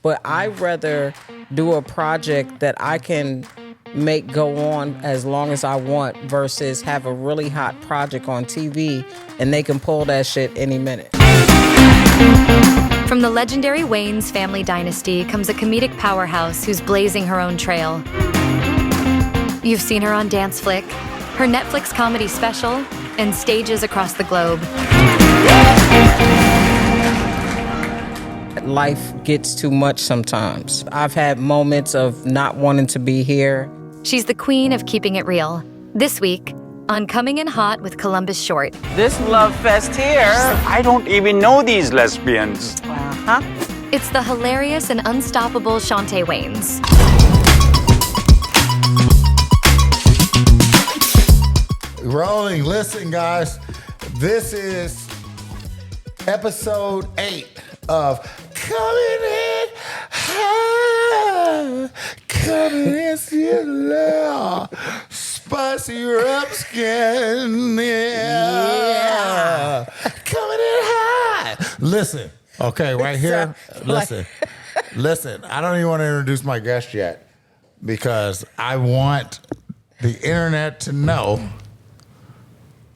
But I'd rather do a project that I can make go on as long as I want versus have a really hot project on TV and they can pull that shit any minute. From the legendary Wayans family dynasty comes a comedic powerhouse who's blazing her own trail. You've seen her on Dance Flick, her Netflix comedy special, and stages across the globe. Life gets too much sometimes. I've had moments of not wanting to be here. She's the queen of keeping it real. This week, on Coming in Hot with Columbus Short. This love fest here. I don't even know these lesbians. It's the hilarious and unstoppable Chaunté Wayans. Rolling. Listen, guys. This is episode 8 of Coming in Hot. Coming in Love. Spicy rub skin. Yeah. Coming in hot. Listen. Okay, right here. Listen. Listen. I don't even want to introduce my guest yet because I want the internet to know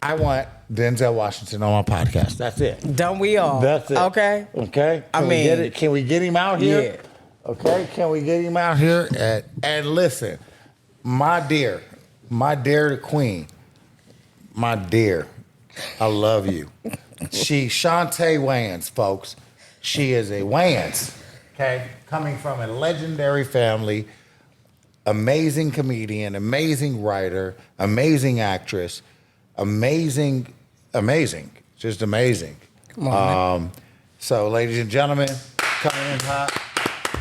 I want Denzel Washington on my podcast. That's it. Don't we all? That's it. Okay. Okay. Can we get him out here? Yeah. Okay. Can we get him out here? And listen, my dear the queen, my dear, I love you. Chaunté Wayans, folks. She is a Wayans. Okay. Coming from a legendary family, amazing comedian, amazing writer, amazing actress. Amazing, just amazing. Come on, so, ladies and gentlemen, coming in hot,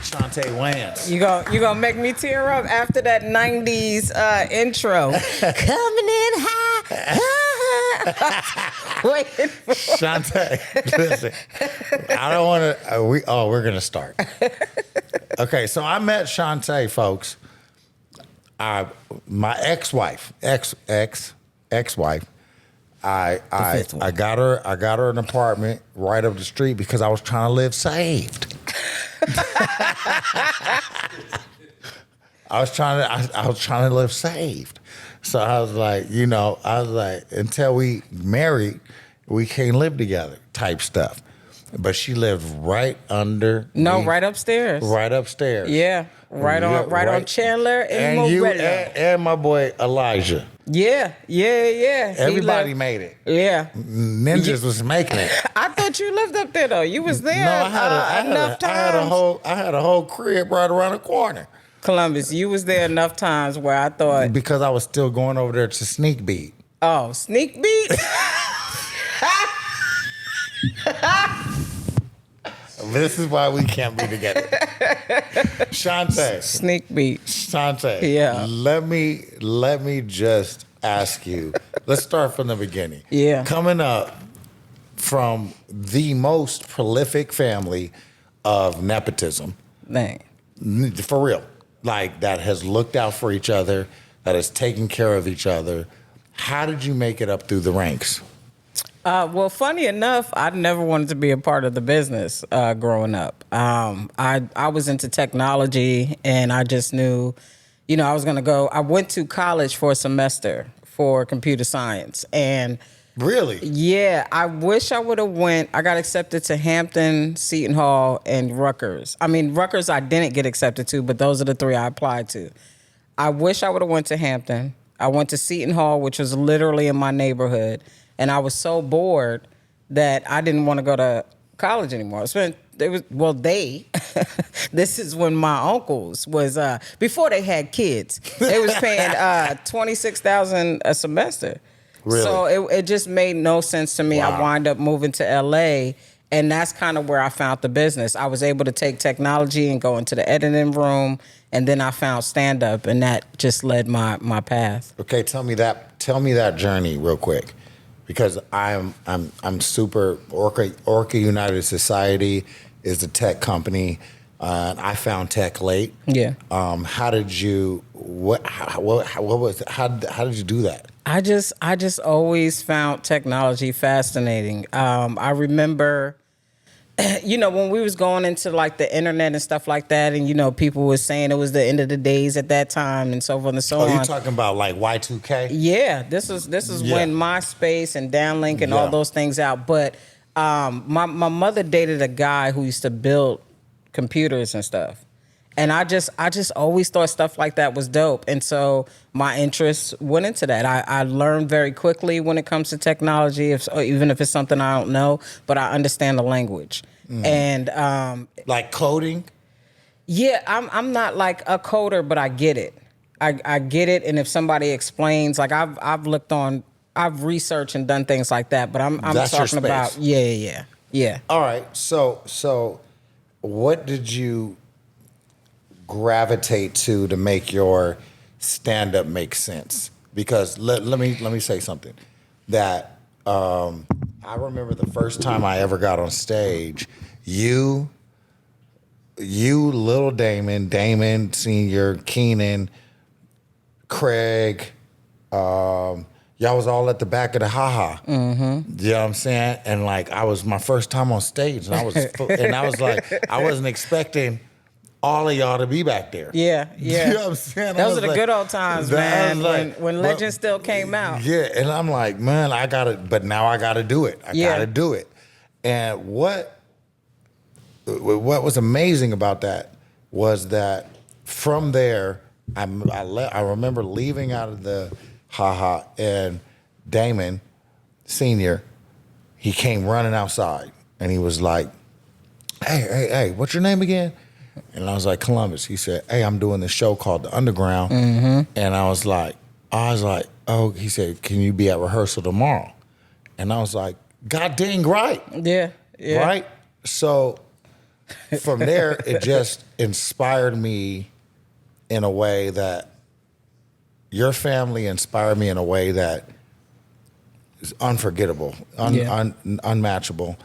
Chaunté Wayans. You gonna make me tear up after that 90s intro. Coming in hot. Wait. Chaunté, listen, I don't want to, we're going to start. Okay, so I met Chaunté, folks. My ex-wife, I got her an apartment right up the street because I was trying to live saved. I was trying to live saved. So I was like, until we married, we can't live together type stuff. But she lived right under right upstairs. Right upstairs. Yeah. Right on Chandler and Morello. And my boy Elijah. Yeah. Everybody made it. Yeah. Ninjas was making it. I thought you lived up there though. You was there. No, I had a whole crib right around the corner. Columbus, you was there enough times where I thought because I was still going over there to sneak beat. Oh, sneak beat? This is why we can't be together. Chaunté. Sneak beat. Chaunté. Yeah. Let me just ask you. Let's start from the beginning. Yeah. Coming up from the most prolific family of nepotism. Dang. For real. Like that has looked out for each other, that has taken care of each other. How did you make it up through the ranks? Well, funny enough, I never wanted to be a part of the business growing up. I was into technology, and I just knew, I was going to go. I went to college for a semester for computer science, and really, yeah, I wish I would have went. I got accepted to Hampton, Seton Hall, and Rutgers. I mean, Rutgers I didn't get accepted to, but those are the 3 I applied to. I wish I would have went to Hampton. I went to Seton Hall, which was literally in my neighborhood. And I was so bored that I didn't want to go to college anymore. This is when my uncles was, before they had kids, they was paying $26,000 a semester. Really? So it just made no sense to me. Wow. I wound up moving to LA, and that's kind of where I found the business. I was able to take technology and go into the editing room, and then I found stand-up, and that just led my path. Okay, tell me that journey real quick. Because I'm super Orca United Society is a tech company, and I found tech late. Yeah. How did you do that? I just always found technology fascinating. I remember you know, when we was going into like the internet and stuff like that, and you know, people was saying it was the end of the days at that time, and so forth and so on. Oh, you talking about like Y2K? Yeah, this is when MySpace and Downlink and all those things out. But my mother dated a guy who used to build computers and stuff. And I just always thought stuff like that was dope. And so my interest went into that. I learned very quickly when it comes to technology, even if it's something I don't know, but I understand the language. And like coding? Yeah, I'm not like a coder, but I get it. I get it. And if somebody explains, like I've researched and done things like that, but I'm That's talking about yeah. All right. So what did you gravitate to make your stand-up make sense? Because let me say something that I remember the first time I ever got on stage. You, Little Damon Senior, Keenan, Craig, y'all was all at the back of the haha. Mm-hmm. You know what I'm saying? And like I was my first time on stage, and I was like I wasn't expecting all of y'all to be back there. Yeah. You know what I'm saying? Those are the good old times, man. When Legend still came out. Yeah, and I'm like, man, now I gotta do it. I gotta do it. And what was amazing about that was that from there, I remember leaving out of the haha, and Damon Senior, he came running outside, and he was like, hey, what's your name again? And I was like, Columbus. He said, hey, I'm doing this show called The Underground. Mm-hmm. And I was like, oh, he said, can you be at rehearsal tomorrow? And I was like, God dang right. Yeah. Right? So from there, it just inspired me in a way that your family inspired me in a way that is unforgettable, unmatchable.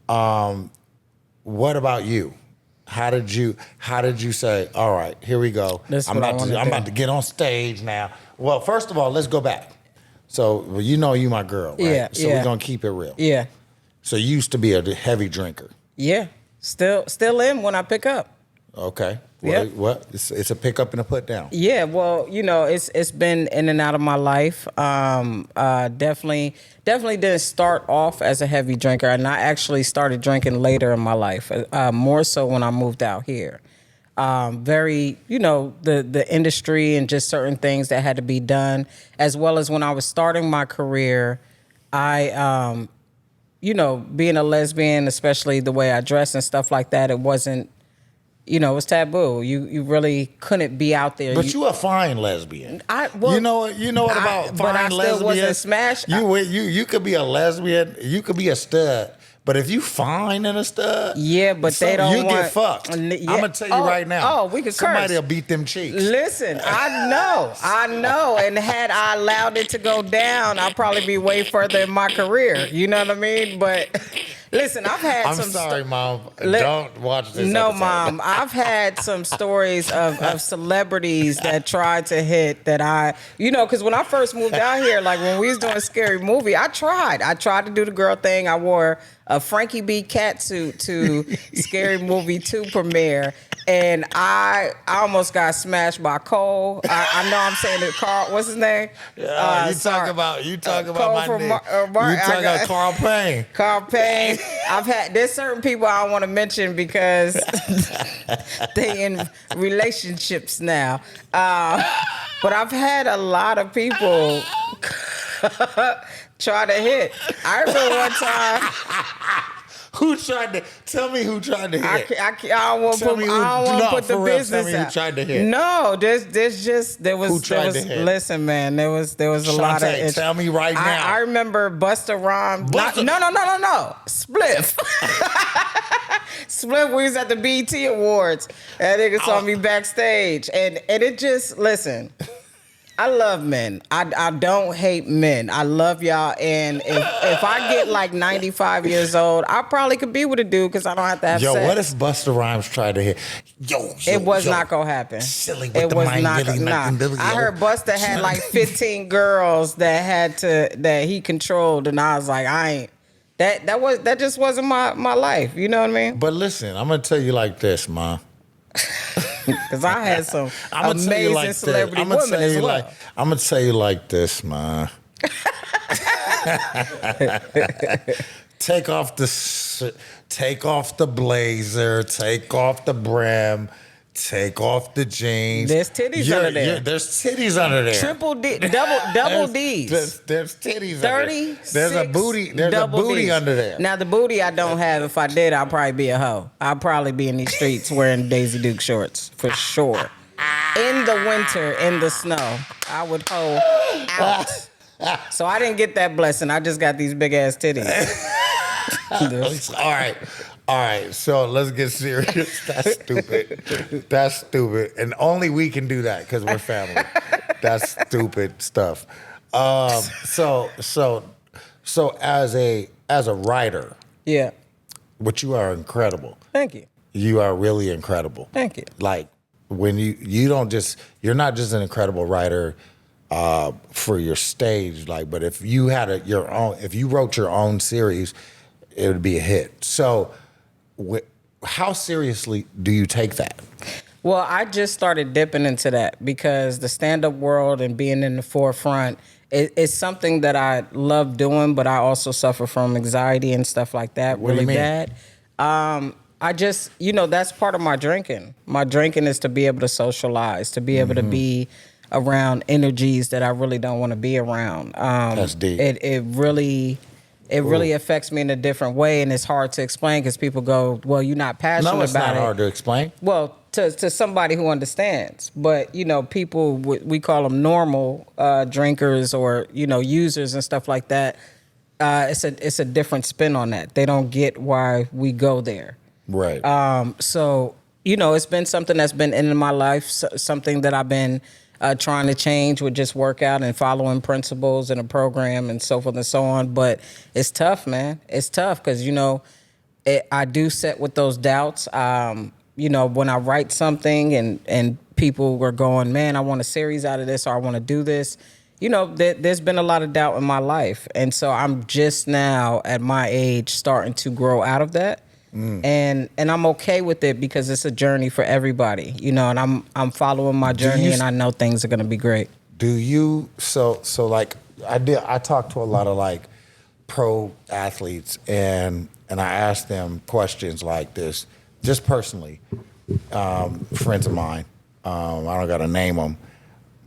What about you? How did you say, all right, here we go. I'm about to get on stage now. Well, first of all, let's go back. So you my girl, right? Yeah. So we're gonna keep it real. Yeah. So you used to be a heavy drinker. Yeah. Still in when I pick up. Okay. What? It's a pick up and a put down. Yeah, well, it's been in and out of my life. Definitely didn't start off as a heavy drinker, and I actually started drinking later in my life, more so when I moved out here. The industry and just certain things that had to be done, as well as when I was starting my career, I, being a lesbian, especially the way I dress and stuff like that, it wasn't. It was taboo. You really couldn't be out there. But you a fine lesbian. You know what about fine but I lesbian? Still wasn't smashed. You could be a lesbian. You could be a stud. But if you fine and a stud, but they don't want. Get fucked. I'm gonna tell you right now. We could somebody curse. will beat them cheeks. Listen, I know. And had I allowed it to go down, I'd probably be way further in my career. You know what I mean? But listen, I've had I'm sorry, Mom. Don't watch this. No, episode. Mom. I've had some stories of celebrities that tried to hit that because when I first moved out here, like when we was doing Scary Movie, I tried to do the girl thing. I wore a Frankie B catsuit to Scary Movie 2 premiere, and I almost got smashed by Cole. I know I'm saying it. Carl, what's his name? You talk about Cole my from name. You talk about Carl Payne. Carl Payne. There's certain people I don't want to mention because they in relationships now. But I've had a lot of people try to hit. I remember one time. Tell me who tried to hit? I don't want to put the business tell me out. Who tried to hit? No, there was. Who tried to hit? Listen, man, there was a lot of. Chaunté, tell me right now. I remember Busta Rhymes. No. Spliff. Spliff. We was at the BET Awards. That nigga saw me backstage, and it just listen. I love men. I don't hate men. I love y'all. And if I get like 95 years old, I probably could be with a dude because I don't have to have sex. What if Busta Rhymes tried to hit? It was not going to happen. Silly with it the was mind not. getting Nah. I heard Busta had like 15 girls that he controlled. And I was like, That just wasn't my life. You know what I mean? But listen, I'm gonna tell you like this, ma. Because I had some I'm gonna tell you amazing like celebrity I'm gonna women tell as you well. I'm gonna tell you like this, ma. Take off the blazer, take off the brim, take off the jeans. There's titties under there. There's titties under there. Triple D, double D's. There's titties 30, under there. There's a booty. There's a double booty Ds. under there. Now the booty I don't have. If I did, I'd probably be a hoe. I'd probably be in these streets wearing Daisy Duke shorts for sure. In the winter, in the snow, I would hoe out. So I didn't get that blessing. I just got these big ass titties. All right. So let's get serious. That's stupid. And only we can do that because we're family. That's stupid stuff. So as a writer, Yeah. but you are incredible. Thank you. You are really incredible. Thank you. Like when you're not just an incredible writer for your stage, like, but if you had if you wrote your own series, it would be a hit. So how seriously do you take that? Well, I just started dipping into that because the stand-up world and being in the forefront is something that I love doing, but I also suffer from anxiety and stuff like that What do you really mean? bad. I just, that's part of my drinking. My drinking is to be able to socialize, to be able to be around energies that I really don't want to be around. That's deep. It really affects me in a different way, and it's hard to explain because people go, well, you're not passionate No, it's about not it. hard to explain. Well, to somebody who understands, but people we call them normal drinkers or users and stuff like that. It's a different spin on that. They don't get why we go there. Right. So it's been something that's been in my life, something that I've been trying to change with just workout and following principles and a program and so forth and so on. But it's tough, man. It's tough because I do sit with those doubts. When I write something and people were going, man, I want a series out of this or I want to do this. There's been a lot of doubt in my life. And so I'm just now at my age starting to grow out of that. And I'm okay with it because it's a journey for everybody, and I'm following my journey and I know things are going to be great. Do you, so like I talked to a lot of like pro athletes and I asked them questions like this, just personally, friends of mine, I don't got to name them,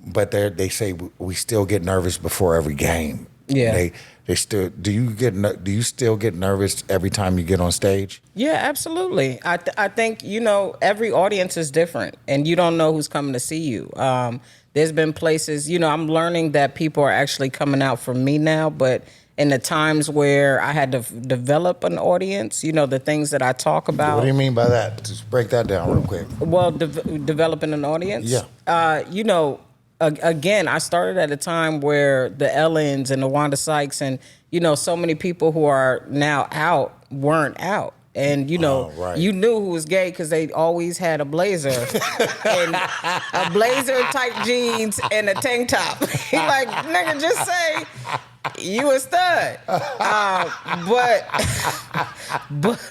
but they say we still get nervous before every game. Yeah. They still. Do you still get nervous every time you get on stage? Yeah, absolutely. I think every audience is different, and you don't know who's coming to see you. There's been places, I'm learning that people are actually coming out for me now, but in the times where I had to develop an audience, the things that I talk about. What do you mean by that? Just break that down real quick. Well, developing an audience. Yeah. Again, I started at a time where the Ellens and the Wanda Sykes and, so many people who are now out weren't out. And, right. You knew who was gay because they always had a blazer and a blazer, tight jeans, and a tank top. Like, nigga, just say you a stud. But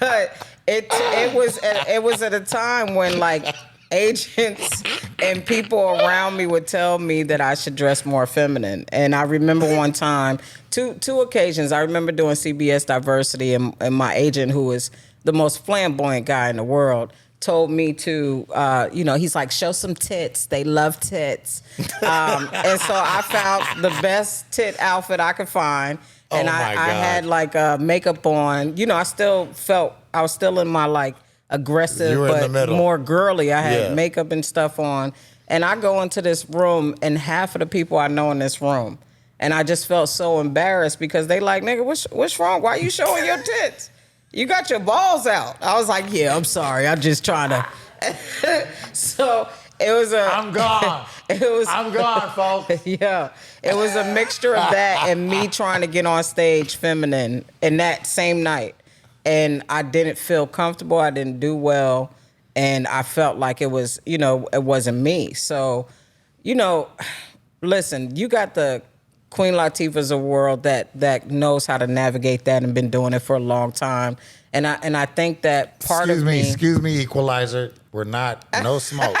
it was at a time when, like, agents and people around me would tell me that I should dress more feminine. And I remember one time, two occasions, I remember doing CBS Diversity and my agent, who is the most flamboyant guy in the world, told me to, he's like, show some tits. They love tits. And so I found the best tit outfit I could find. And Oh, my I God. had like makeup on. I still felt, I was still in my like, aggressive, You were in the but middle. more girly. I had Yeah. makeup and stuff on. And I go into this room, and half of the people I know in this room, and I just felt so embarrassed because they like, nigga, what's wrong? Why you showing your tits? You got your balls out. I was like, yeah, I'm sorry. I'm just trying to. So it was I'm gone. I'm gone, folks. Yeah. It was a mixture of that and me trying to get on stage feminine in that same night. And I didn't feel comfortable. I didn't do well. And I felt like it was, it wasn't me. So, listen, you got the Queen Latifah's a world that knows how to navigate that and been doing it for a long time. And I think that part of me. Excuse me, Equalizer. We're not, no smoke.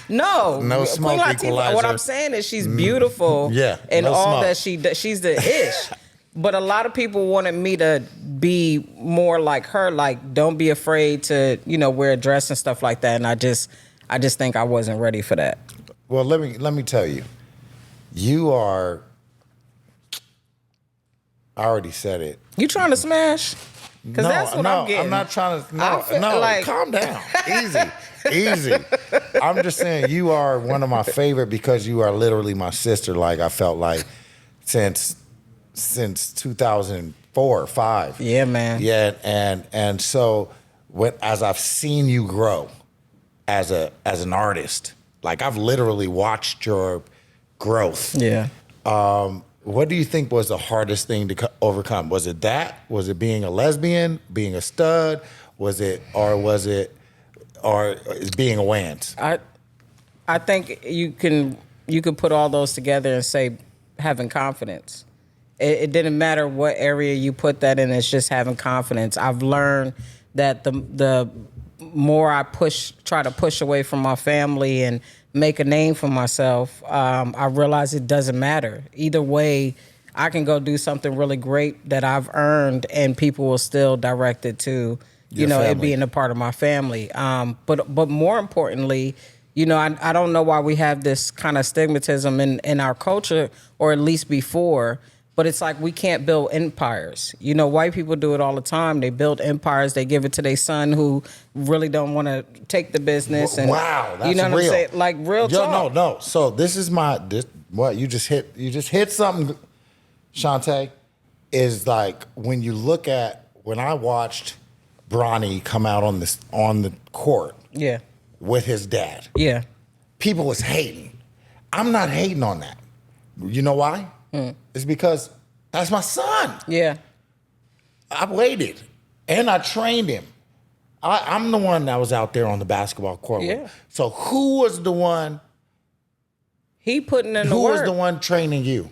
No smoke, Queen Latifah, Equalizer. what I'm saying is she's beautiful. Yeah, and no all smoke. that she does. She's the ish. But a lot of people wanted me to be more like her, like don't be afraid to, wear a dress and stuff like that. And I just think I wasn't ready for that. Well, let me tell you. You are, I already said it. You trying to smash? Because that's what I'm getting. I'm not trying to. Calm down. Easy. I'm just saying you are one of my favorite because you are literally my sister. Like I felt like since 2004 or 5. Yeah, man. Yeah, and so as I've seen you grow as an artist, like I've literally watched your growth. Yeah. What do you think was the hardest thing to overcome? Was it that? Was it being a lesbian, being a stud? Was it being a Wayans? I think you can put all those together and say having confidence. It didn't matter what area you put that in. It's just having confidence. I've learned that the more I try to push away from my family and make a name for myself, I realize it doesn't matter. Either way, I can go do something really great that I've earned and people will still direct it to, it being a part of my family. But more importantly, I don't know why we have this kind of stigmatism in our culture, or at least before, but it's like we can't build empires. White people do it all the time. They build empires. They give it to their son who really don't want to take the business. And, wow, that's you know what real. I'm saying? Like real talk. No. So this is what you just hit. You just hit something, Chaunté. Is like when I watched Bronny come out on the court. Yeah. With his dad. Yeah. People was hating. I'm not hating on that. You know why? It's because that's my son. Yeah. I waited and I trained him. I'm the one that was out there on the basketball court. Yeah. So who was the one? He putting in the Who work. was the one training you?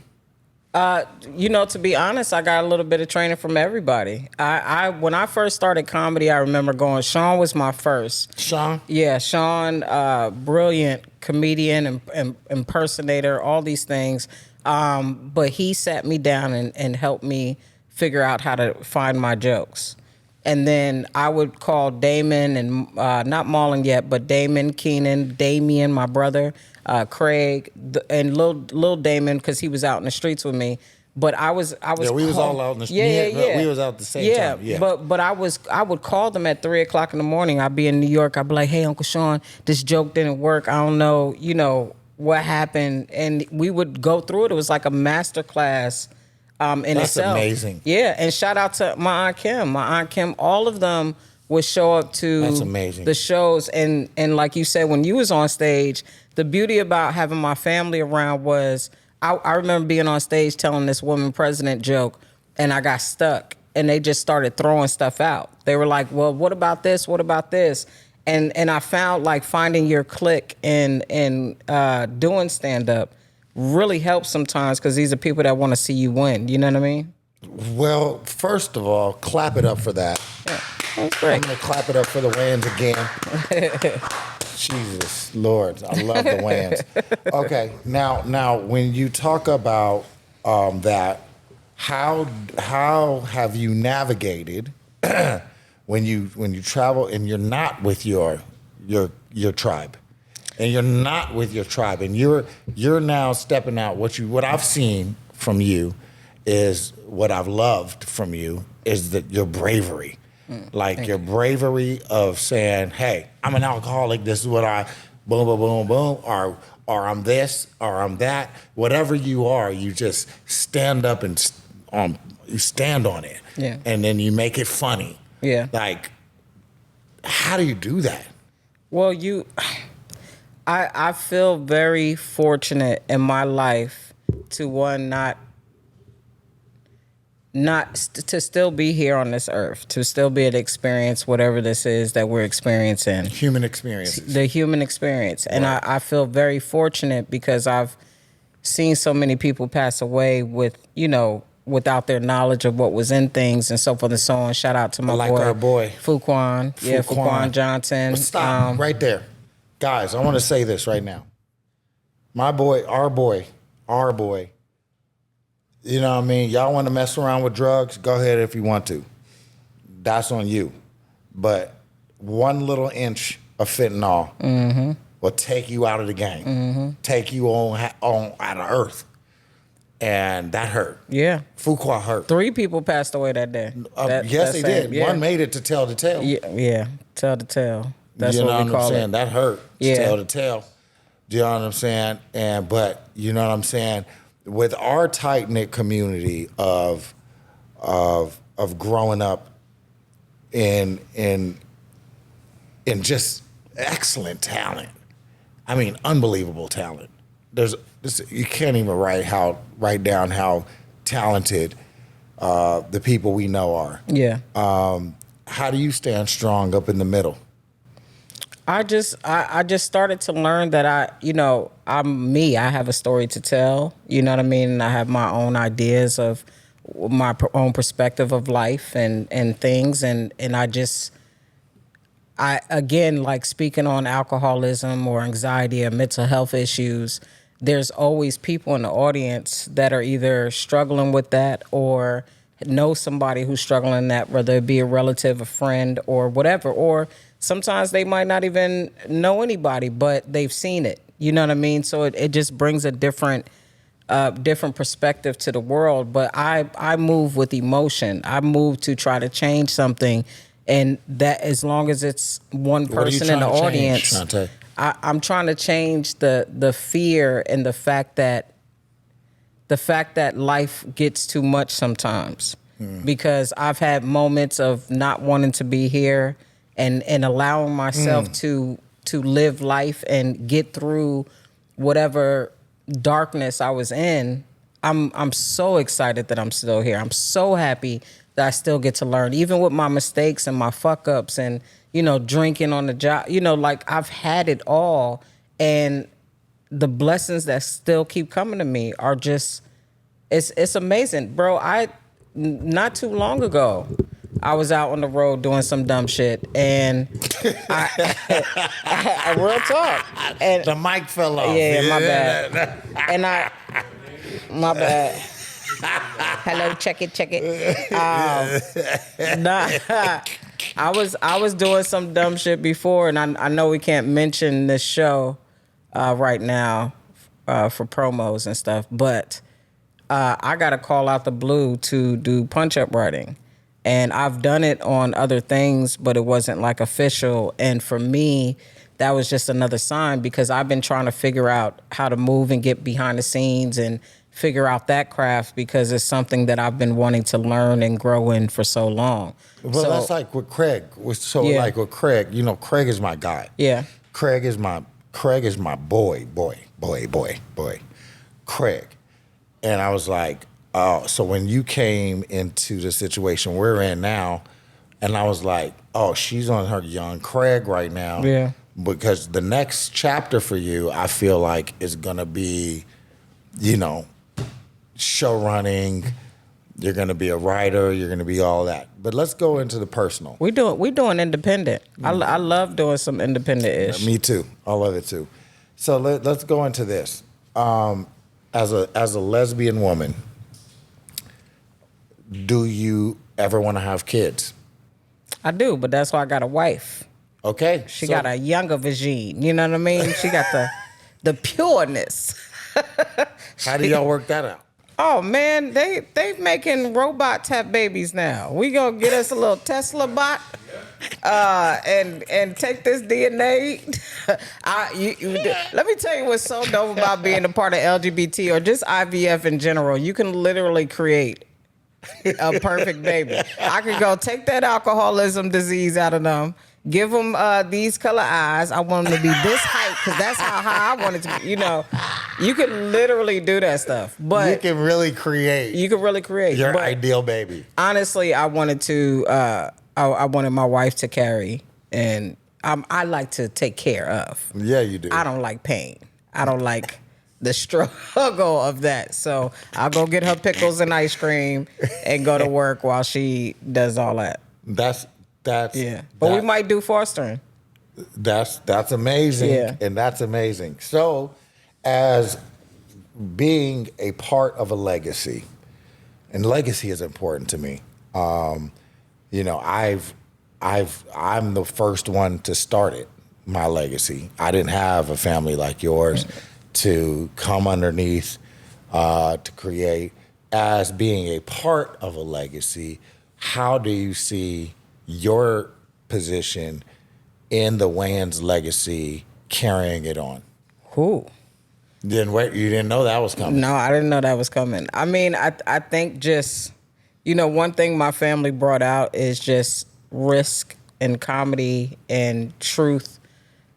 To be honest, I got a little bit of training from everybody. When I first started comedy, I remember going, Sean was my first. Sean? Yeah, Sean, brilliant comedian and impersonator, all these things. But he sat me down and helped me figure out how to find my jokes. And then I would call Damon and not Marlon yet, but Damon, Keenan, Damien, my brother, Craig, and Lil Damon, because he was out in the streets with me. But I was. Yeah, we was all out in the streets. Yeah. We was out at the same time. Yeah. But I would call them at 3:00 in the morning. I'd be in New York. I'd be like, hey, Uncle Sean, this joke didn't work. I don't know, what happened. And we would go through it. It was like a master class. In That's itself. amazing. Yeah, and shout out to my Aunt Kim. All of them would show up to That's amazing. the shows. And like you said, when you was on stage, the beauty about having my family around was I remember being on stage telling this woman president joke, and I got stuck. And they just started throwing stuff out. They were like, well, what about this? What about this? And I found like finding your clique and doing stand-up really helps sometimes because these are people that want to see you win. You know what I mean? Well, first of all, clap it up for that. Yeah, that's great. I'm going to clap it up for the Wayans again. Jesus, Lord, I love the Wayans. Okay, now when you talk about that, how have you navigated when you travel and you're not with your tribe? And you're not with your tribe, and you're now stepping out. What I've seen from you is what I've loved from you is that your bravery, your bravery of saying, "Hey, I'm an alcoholic. This is what I boom, boom, boom, boom," or I'm this, or I'm that. Whatever you are, you just stand up and you stand on it, and then you make it funny. Yeah, like how do you do that? Well, I feel very fortunate in my life to not to still be here on this earth, to still be able to experience whatever this is that we're experiencing. Human experiences. The human experience. And I feel very fortunate because I've seen so many people pass away with, without their knowledge of what was in things and so forth and so on. Shout out to my our boy Fuquan. Yeah, Fuquan Johnson. But stop right there. Guys, I want to say this right now. My boy, our boy, you know what I mean? Y'all want to mess around with drugs? Go ahead if you want to. That's on you. But 1 little inch of fentanyl will take you out of the game, take you on out of earth. And that hurt. Yeah. Fuqua hurt. 3 people passed away that day. Yes, they did. Yeah. One made it to tell the tale. Yeah, tell the tale. That's you know what we what I'm call saying? it. That hurt. Yeah. Tell the tale. Do you know what I'm saying? But you know what I'm saying? With our tight knit community of growing up in just excellent talent. I mean, unbelievable talent. You can't even write down how talented the people we know are. Yeah. How do you stand strong up in the middle? I just started to learn that I'm me. I have a story to tell. You know what I mean? I have my own ideas of my own perspective of life and things, and I again, like speaking on alcoholism or anxiety or mental health issues, there's always people in the audience that are either struggling with that or know somebody who's struggling in that, whether it be a relative, a friend, or whatever. Or sometimes they might not even know anybody, but they've seen it. You know what I mean? So it just brings a different perspective to the world. But I move with emotion. I move to try to change something. And that, as long as it's one person in the audience, I'm trying to change the fear and the fact that life gets too much sometimes. Because I've had moments of not wanting to be here and allowing myself to live life and get through whatever darkness I was in. I'm so excited that I'm still here. I'm so happy that I still get to learn, even with my mistakes and my fuck ups and, drinking on the job, like I've had it all. And the blessings that still keep coming to me are just, it's amazing. Bro, not too long ago, I was out on the road doing some dumb shit, and I real talk. And the mic fell off. Yeah, my bad. And my bad. Hello, check it. I was doing some dumb shit before, and I know we can't mention this show right now for promos and stuff, but I got to call out the blue to do punch-up writing. And I've done it on other things, but it wasn't like official. And for me, that was just another sign, because I've been trying to figure out how to move and get behind the scenes and figure out that craft, because it's something that I've been wanting to learn and grow in for so long. Well, that's like with Craig. Like with Craig, Craig is my guy. Yeah. Craig is my boy. Craig. And I was like, oh, so when you came into the situation we're in now, and I was like, oh, she's on her young Craig right now. Yeah. Because the next chapter for you, I feel like, is going to be, show running. You're going to be a writer. You're going to be all that. But let's go into the personal. We doing independent. I love doing some independent-ish. Me too. I love it too. So let's go into this. As a lesbian woman, do you ever want to have kids? I do, but that's why I got a wife. Okay. She got a younger vagine. You know what I mean? She got the pureness. How do y'all work that out? Oh man, they making robots have babies now. We gonna get us a little Tesla bot, and take this DNA. Let me tell you what's so dope about being a part of LGBT or just IVF in general. You can literally create a perfect baby. I could go take that alcoholism disease out of them. Give them these color eyes. I want them to be this height, because that's how high I want it to be. You can literally do that stuff. But you can really create your ideal baby. Honestly, I wanted to. I wanted my wife to carry, and I like to take care of. Yeah, you do. I don't like pain. I don't like the struggle of that. So I'll go get her pickles and ice cream and go to work while she does all that. That's Yeah. But we might do fostering. That's amazing. Yeah. And that's amazing. So as being a part of a legacy, and legacy is important to me. You know, I'm the first one to start it, my legacy. I didn't have a family like yours to come underneath, to create. As being a part of a legacy, how do you see your position in the Wayans legacy carrying it on? Who? You didn't know that was coming. No, I didn't know that was coming. I mean, I think just, you know, one thing my family brought out is just risk and comedy and truth.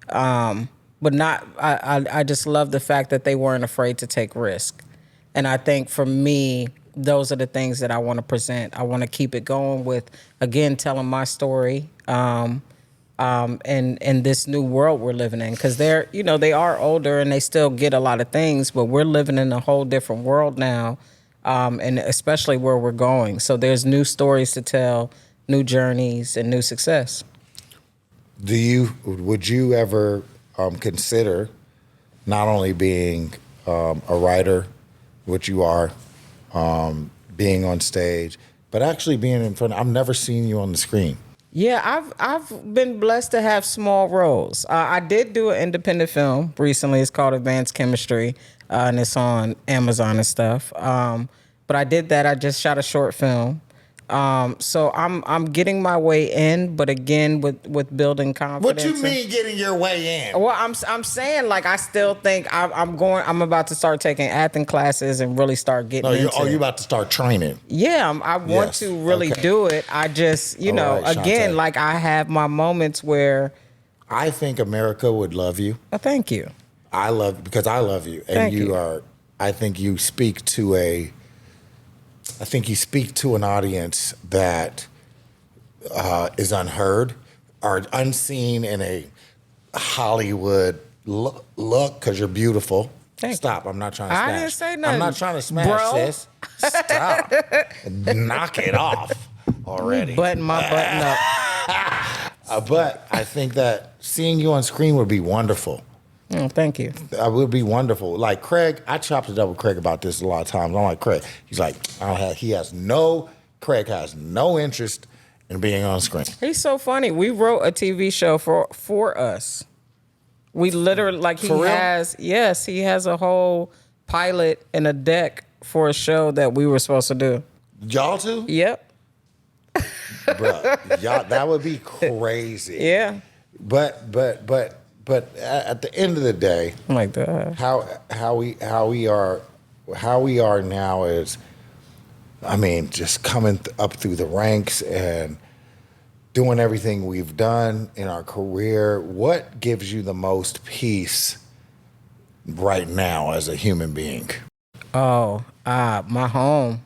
But not, I just love the fact that they weren't afraid to take risk. And I think for me, those are the things that I want to present. I want to keep it going with, again, telling my story, and this new world we're living in. Because they're, you know, they are older and they still get a lot of things, but we're living in a whole different world now, and especially where we're going. So there's new stories to tell, new journeys, and new success. Would you ever consider not only being a writer, which you are, being on stage, but actually being in front? I've never seen you on the screen. Yeah, I've been blessed to have small roles. I did do an independent film recently. It's called Advanced Chemistry, and it's on Amazon and stuff. But I did that. I just shot a short film. So I'm getting my way in, but again, with building confidence. What you mean getting your way in? Well, I'm saying, like, I still think I'm about to start taking acting classes and really start getting into it. You about to start training? Yeah, I want to really do it. I just, you know, right, again, Chanté. like, I have my moments where. I think America would love you. Oh, thank you. Because I love you, and Thank you you. are. I think you speak to an audience that is unheard or unseen in a Hollywood look because you're beautiful. Stop. I'm not trying to smash. I didn't say nothing. I'm not trying to smash, bro. sis. Stop. Knock it off already. Button my button up. But I think that seeing you on screen would be wonderful. Oh, thank you. That would be wonderful. Like Craig, I chopped it up with Craig about this a lot of times. I'm like, Craig, he's like, Craig has no interest in being on screen. He's so funny. We wrote a TV show for us. We literally, like, he has a whole pilot and a deck for a show that we were supposed to do. Y'all too? Yep. Bruh, y'all, that would be crazy. Yeah. But at the end of the day, Oh my God. how we are now is, I mean, just coming up through the ranks and doing everything we've done in our career. What gives you the most peace right now as a human being? Oh, my home.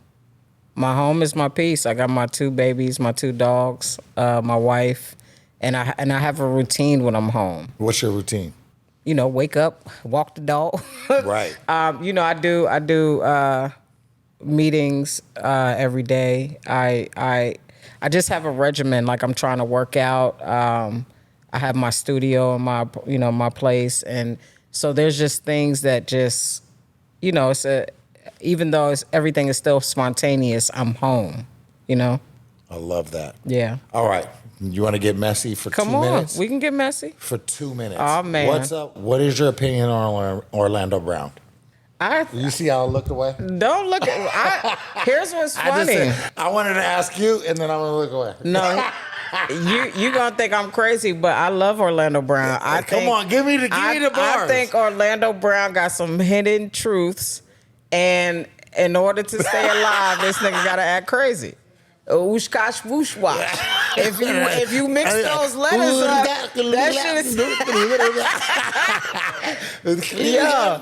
My home is my peace. I got my 2 babies, my 2 dogs, my wife, and I have a routine when I'm home. What's your routine? You know, wake up, walk the dog. Right. You know, I do meetings every day. I just have a regimen. Like, I'm trying to work out. I have my studio and my place, and so there's just things that just, you know, even though everything is still spontaneous, I'm home. You know. I love that. Yeah. All right. You want to get messy for 2 minutes? We can get messy. For 2 minutes. Oh, man. What's up? What is your opinion on Orlando Brown? You see how I looked away? Don't look at. Here's what's funny. I wanted to ask you, and then I'm gonna look away. No, you gonna think I'm crazy, but I love Orlando Brown. Come on, give me the bars. I think Orlando Brown got some hidden truths, and in order to stay alive, this nigga gotta act crazy. Ooshkosh whoosh wash. If you mix those letters up, that shit is. Yeah.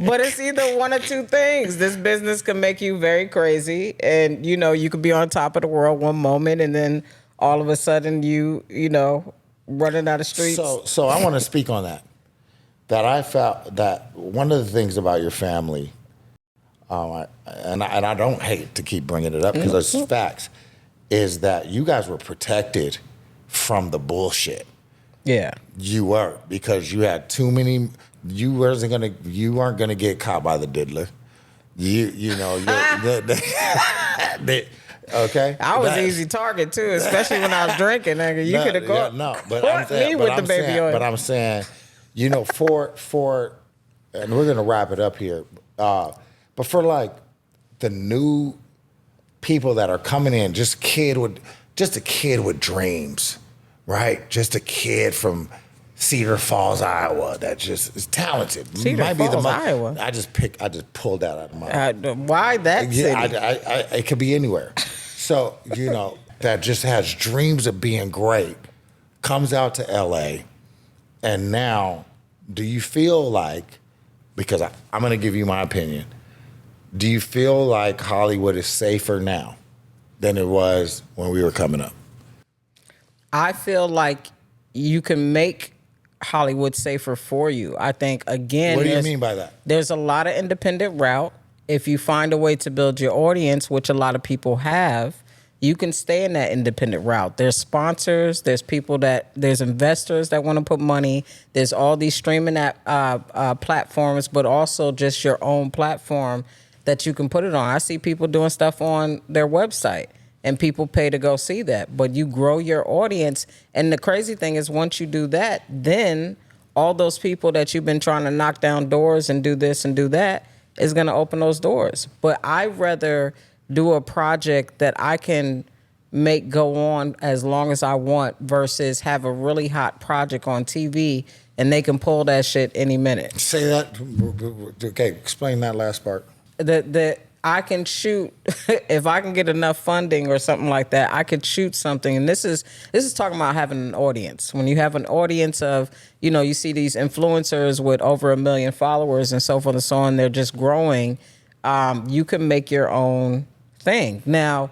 But it's either one or two things. This business can make you very crazy, and you know you could be on top of the world one moment, and then all of a sudden you know running down the streets. So I want to speak on that. that I felt that one of the things about your family, and I don't hate to keep bringing it up because it's facts, is that you guys were protected from the bullshit. Yeah. You were, because you had too many. You weren't gonna get caught by the diddler. Okay. I was easy target too, especially when I was drinking. Nigga, you could have gone. But I'm saying, with the baby oil. But I'm saying, for, and we're gonna wrap it up here. But for like the new people that are coming in, just a kid with dreams, right? Just a kid from Cedar Falls, Iowa, that just is talented. Cedar Falls, Iowa. I just pulled that out of my. Why that city? It could be anywhere. So that just has dreams of being great, comes out to LA, and now, do you feel like? Because I'm going to give you my opinion. Do you feel like Hollywood is safer now than it was when we were coming up? I feel like you can make Hollywood safer for you. I think, again, what do you mean by that? There's a lot of independent route. If you find a way to build your audience, which a lot of people have, you can stay in that independent route. There's sponsors, there's investors that want to put money. There's all these streaming platforms, but also just your own platform that you can put it on. I see people doing stuff on their website, and people pay to go see that. But you grow your audience. And the crazy thing is, once you do that, then all those people that you've been trying to knock down doors and do this and do that is going to open those doors. But I'd rather do a project that I can make go on as long as I want versus have a really hot project on TV and they can pull that shit any minute. Say that. Okay, explain that last part. That I can shoot, if I can get enough funding or something like that, I could shoot something. And this is talking about having an audience. When you have an audience of, you see these influencers with over 1 million followers and so forth and so on, they're just growing. You can make your own thing. Now,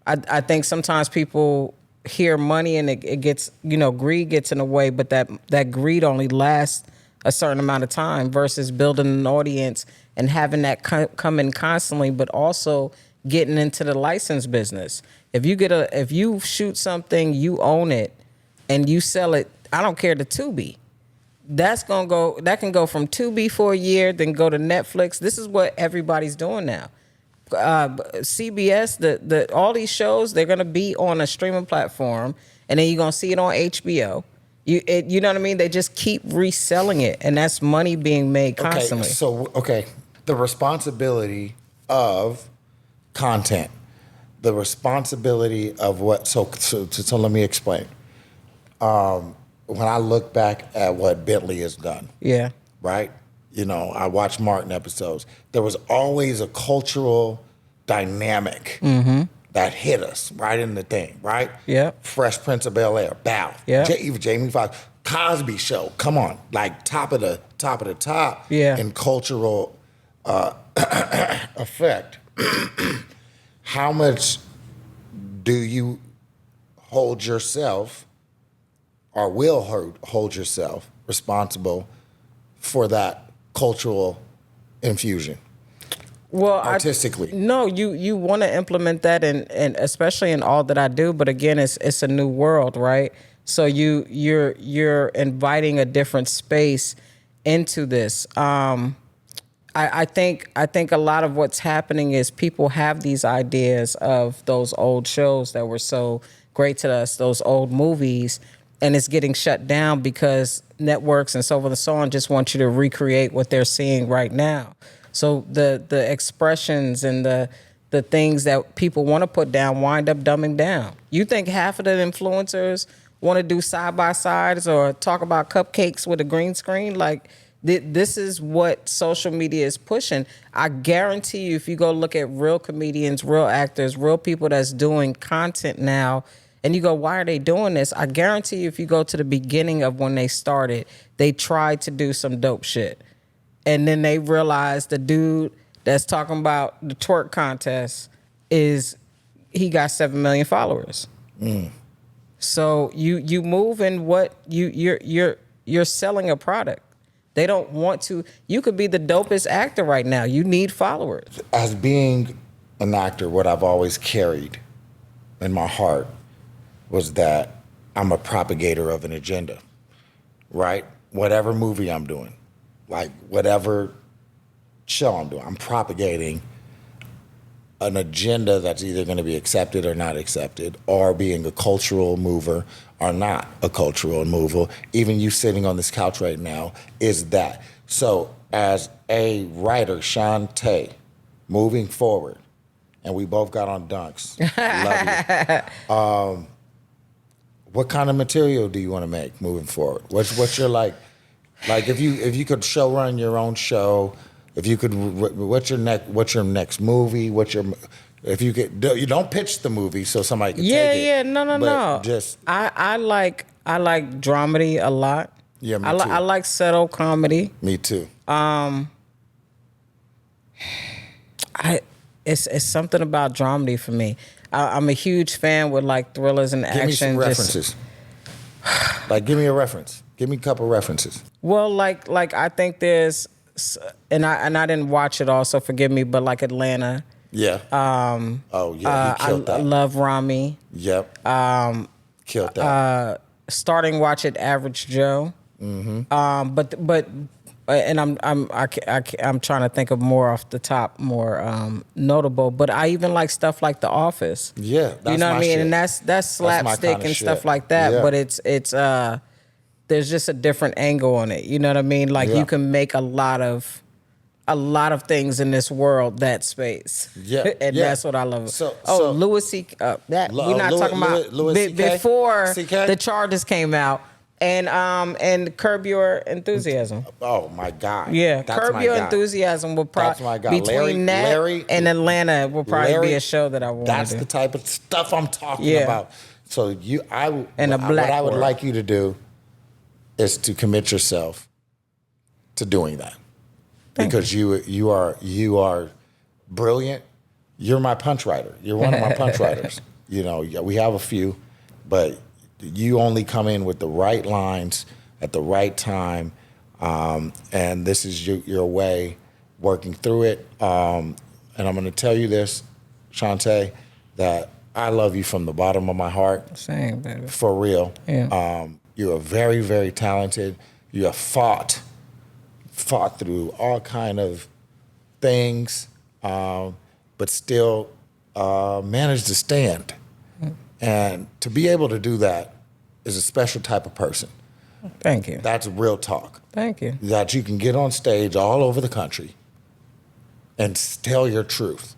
I think sometimes people hear money and it gets, greed gets in the way, but that greed only lasts a certain amount of time versus building an audience and having that come in constantly, but also getting into the license business. If you shoot something, you own it, and you sell it, I don't care, to Tubi. That can go from Tubi for a year, then go to Netflix. This is what everybody's doing now. CBS, all these shows, they're gonna be on a streaming platform, and then you're gonna see it on HBO. You know what I mean? They just keep reselling it, and that's money being made constantly. The responsibility of content, the responsibility of what. So let me explain. When I look back at what Bentley has done, yeah, right. I watched Martin episodes. There was always a cultural dynamic that hit us right in the thing, right? Yeah. Fresh Prince of Bel-Air, Bow. Yeah. Even Jamie Foxx, Cosby Show. Come on, like top of the top. Yeah. In cultural effect. How much do you hold yourself, or will hold yourself responsible for that cultural infusion? Well, artistically. You want to implement that, and especially in all that I do. But again, it's a new world, right? So you're inviting a different space into this. I think a lot of what's happening is people have these ideas of those old shows that were so great to us, those old movies, and it's getting shut down because networks and so forth and so on just want you to recreate what they're seeing right now. So the expressions and the things that people want to put down wind up dumbing down. You think half of the influencers want to do side-by-sides or talk about cupcakes with a green screen? Like, this is what social media is pushing. I guarantee you, if you go look at real comedians, real actors, real people that's doing content now, and you go, why are they doing this? I guarantee you, if you go to the beginning of when they started, they tried to do some dope shit. And then they realized the dude that's talking about the twerk contest he got 7 million followers. So you move in what you're selling a product. They don't want to. You could be the dopest actor right now. You need followers. As being an actor, what I've always carried in my heart was that I'm a propagator of an agenda, right? Whatever movie I'm doing, like whatever show I'm doing, I'm propagating an agenda that's either going to be accepted or not accepted, or being a cultural mover or not a cultural mover. Even you sitting on this couch right now is that. So as a writer, Chanté, moving forward, and we both got on dunks. Love you. What kind of material do you want to make moving forward? What's your like if you could show run your own show, if you could, what's your next movie? If you could, you don't pitch the movie so somebody can take it. Yeah, no. Just I like dramedy a lot. Yeah, me too. I like subtle comedy. Me too. It's something about dramedy for me. I'm a huge fan with like thrillers and action. Give me some references. Give me a reference. Give me a couple references. Well, like I think there's, and I didn't watch it all, so forgive me, but like Atlanta. Yeah. He killed that. I love Rami. Yep. Killed that. Starting watch it, Average Joe. Mm-hmm. But I'm trying to think of more off the top, more notable. But I even like stuff like The Office. Yeah, that's you know what I mean, shit. and that's slapstick and stuff like that. Yeah. But it's there's just a different angle on it. You know what I mean? Like you can make a lot of things in this world that space. Yeah, and that's what I love. So Louis C. We're not talking about Louis CK? before CK? the charges came out. And Curb Your Enthusiasm. Oh my God! Yeah, that's Curb my Your guy. Enthusiasm will That's my probably guy. between Larry, and Atlanta will probably Larry, be a show that I want. That's to do. the type of stuff I'm talking about. So what I would like you to do is to commit yourself to doing that, because you are brilliant. You're my punch writer. You're one of my punch writers. You know, we have a few, but you only come in with the right lines at the right time, and this is your way working through it. And I'm going to tell you this, Chanté, that I love you from the bottom of my heart. Same, baby. For real. Yeah. You are very, very talented. You have fought through all kind of things, but still managed to stand. And to be able to do that is a special type of person. Thank you. That's real talk. Thank you. That you can get on stage all over the country and tell your truth,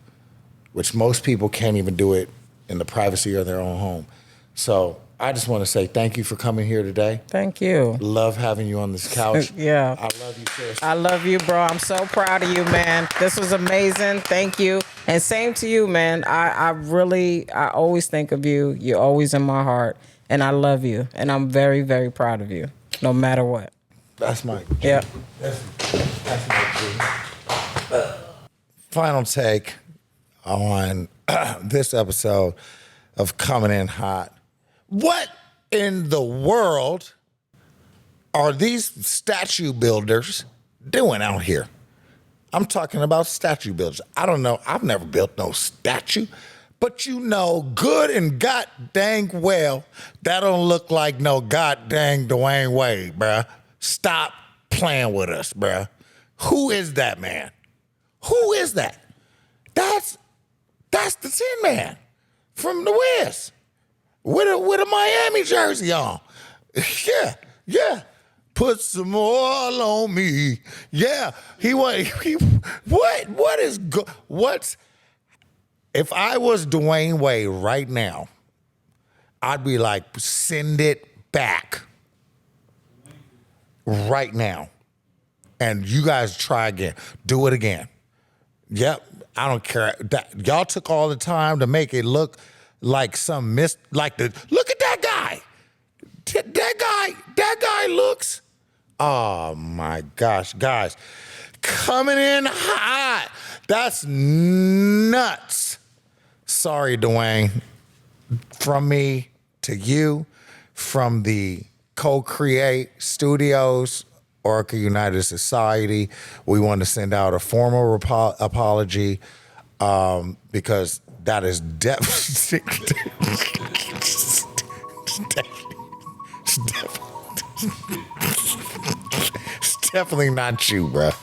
which most people can't even do it in the privacy of their own home. So I just want to say thank you for coming here today. Thank you. Love having you on this couch. Yeah. I love you, sis. I love you, bro. I'm so proud of you, man. This was amazing. Thank you. And same to you, man. I always think of you. You're always in my heart. And I love you. And I'm very, very proud of you, no matter what. That's my... Yeah. That's my... Final take on this episode of Coming In Hot. What in the world are these statue builders doing out here? I'm talking about statue builders. I don't know. I've never built no statue. But you know good and god dang well that don't look like no god dang Dwayne Wade, bruh. Stop playing with us, bruh. Who is that man? Who is that? That's the Tin Man from the West with a Miami jersey on. Yeah. Put some oil on me. Yeah. What's if I was Dwayne Wade right now, I'd be like, send it back right now. And you guys try again. Do it again. Yep. I don't care. Y'all took all the time to make it look like some look at that guy. That guy looks, oh my gosh, guys. Coming in hot. That's nuts. Sorry, Dwayne. From me to you, from the Co-Create Studios Orca United Society. We want to send out a formal apology because that is definitely not you, bruh.